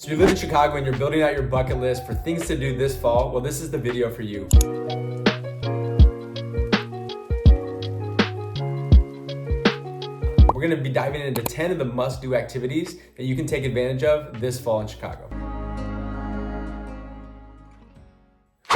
So you live in Chicago and you're building out your bucket list for things to do this fall. Well, this is the video for you. We're gonna be diving into 10 of the must-do activities that you can take advantage of this fall in Chicago.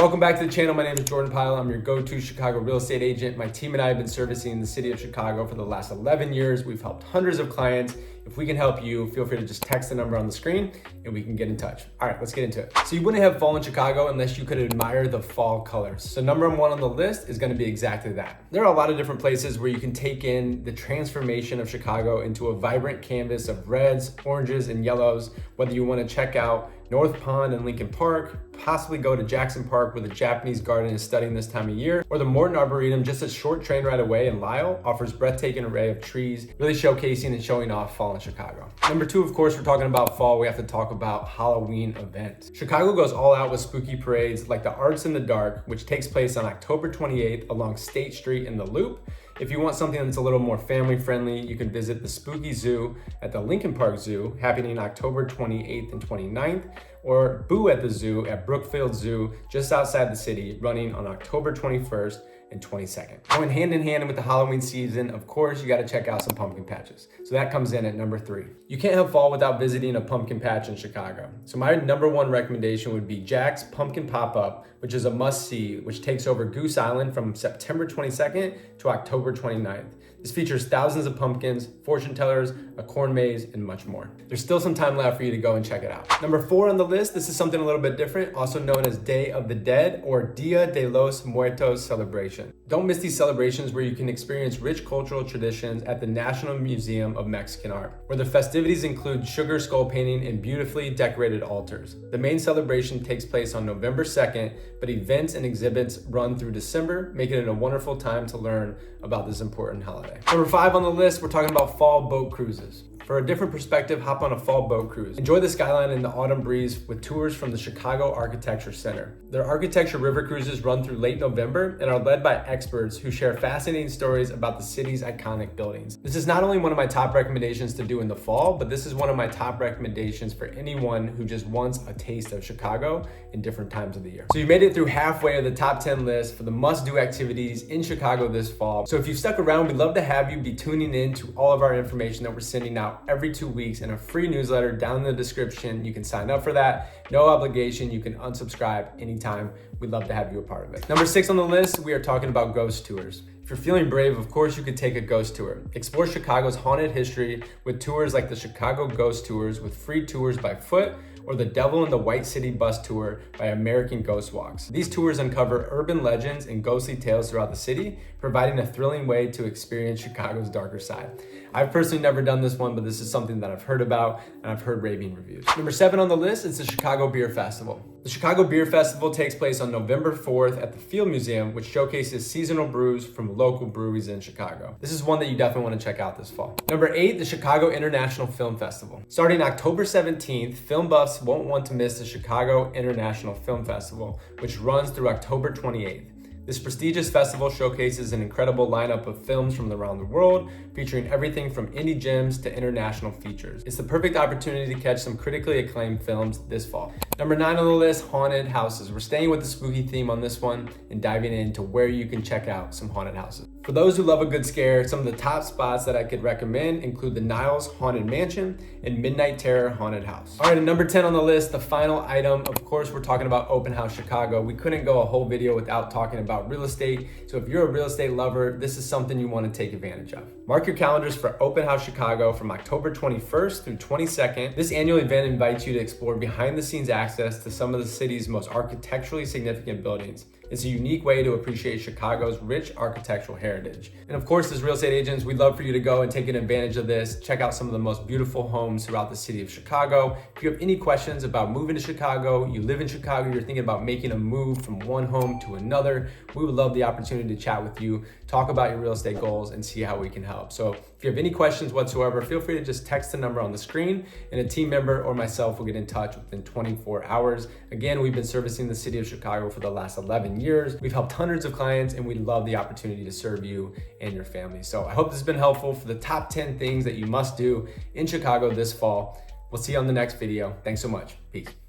Welcome back to the channel. My name is Jordan Pyle. I'm your go-to Chicago real estate agent. My team and I have been servicing the city of Chicago for the last 11 years. We've helped hundreds of clients. If we can help you, feel free to just text the number on the screen and we can get in touch. All right, let's get into it. So you wouldn't have fall in Chicago unless you could admire the fall colors. So number one on the list is gonna be exactly that. There are a lot of different places where you can take in the transformation of Chicago into a vibrant canvas of reds, oranges, and yellows, whether you wanna check out North Pond and Lincoln Park, possibly go to Jackson Park where the Japanese garden is studying this time of year, or the Morton Arboretum just a short train ride away in Lisle offers breathtaking array of trees, really showcasing and showing off fall in Chicago. Number two, of course, we're talking about fall, we have to talk about Halloween events. Chicago goes all out with spooky parades like the Arts in the Dark, which takes place on October 28th along State Street in the Loop. If you want something that's a little more family friendly, you can visit the Spooky Zoo at the Lincoln Park Zoo, happening October 28th and 29th, or Boo at the Zoo at Brookfield Zoo, just outside the city, running on October 21st and 22nd. Going hand in hand with the Halloween season, of course, you gotta check out some pumpkin patches. So that comes in at number three. You can't have fall without visiting a pumpkin patch in Chicago. So my number one recommendation would be Jack's Pumpkin Pop-Up, which is a must-see, which takes over Goose Island from September 22nd to October 29th. This features thousands of pumpkins, fortune tellers, a corn maze, and much more. There's still some time left for you to go and check it out. Number four on the list, this is something a little bit different, also known as Day of the Dead or Dia de los Muertos celebration. Don't miss these celebrations where you can experience rich cultural traditions at the National Museum of Mexican Art, where the festivities include sugar skull painting and beautifully decorated altars. The main celebration takes place on November 2nd, but events and exhibits run through December, making it a wonderful time to learn about this important holiday. Number five on the list, we're talking about fall boat cruises. For a different perspective, hop on a fall boat cruise. Enjoy the skyline in the autumn breeze with tours from the Chicago Architecture Center. Their architecture river cruises run through late November and are led by experts who share fascinating stories about the city's iconic buildings. This is not only one of my top recommendations to do in the fall, but this is one of my top recommendations for anyone who just wants a taste of Chicago in different times of the year. So you made it through halfway of the top 10 list for the must-do activities in Chicago this fall. So if you've stuck around, we'd love to have you be tuning in to all of our information that we're sending out every 2 weeks in a free newsletter down in the description. You can sign up for that. No obligation. You can unsubscribe anytime. We'd love to have you a part of it. Number six on the list, we are talking about ghost tours. If you're feeling brave, of course, you could take a ghost tour. Explore Chicago's haunted history with tours like the Chicago Ghost Tours with free tours by foot, or the Devil in the White City Bus Tour by American Ghost Walks. These tours uncover urban legends and ghostly tales throughout the city, providing a thrilling way to experience Chicago's darker side. I've personally never done this one, but this is something that I've heard about and I've heard raving reviews. Number seven on the list is the Chicago Beer Festival. The Chicago Beer Festival takes place on November 4th at the Field Museum, which showcases seasonal brews from local breweries in Chicago. This is one that you definitely want to check out this fall. Number eight, the Chicago International Film Festival. Starting October 17th, film buffs won't want to miss the Chicago International Film Festival, which runs through October 28th. This prestigious festival showcases an incredible lineup of films from around the world, featuring everything from indie gems to international features. It's the perfect opportunity to catch some critically acclaimed films this fall. Number nine on the list, haunted houses. We're staying with the spooky theme on this one and diving into where you can check out some haunted houses. For those who love a good scare, some of the top spots that I could recommend include the Niles Haunted Mansion and Midnight Terror Haunted House. All right, and number 10 on the list, the final item, of course, we're talking about Open House Chicago. We couldn't go a whole video without talking about real estate. So if you're a real estate lover, this is something you want to take advantage of. Mark your calendars for Open House Chicago from October 21st through 22nd. This annual event invites you to explore behind the scenes access to some of the city's most architecturally significant buildings. It's a unique way to appreciate Chicago's rich architectural heritage. And of course, as real estate agents, we'd love for you to go and take advantage of this. Check out some of the most beautiful homes throughout the city of Chicago. If you have any questions about moving to Chicago, you live in Chicago, you're thinking about making a move from one home to another, we would love the opportunity to chat with you, talk about your real estate goals, and see how we can help. So if you have any questions whatsoever, feel free to just text the number on the screen and a team member or myself will get in touch within 24 hours. Again, we've been servicing the city of Chicago for the last 11 years. We've helped hundreds of clients and we love the opportunity to serve you and your family. So I hope this has been helpful for the top 10 things that you must do in Chicago this fall. We'll see you on the next video. Thanks so much. Peace.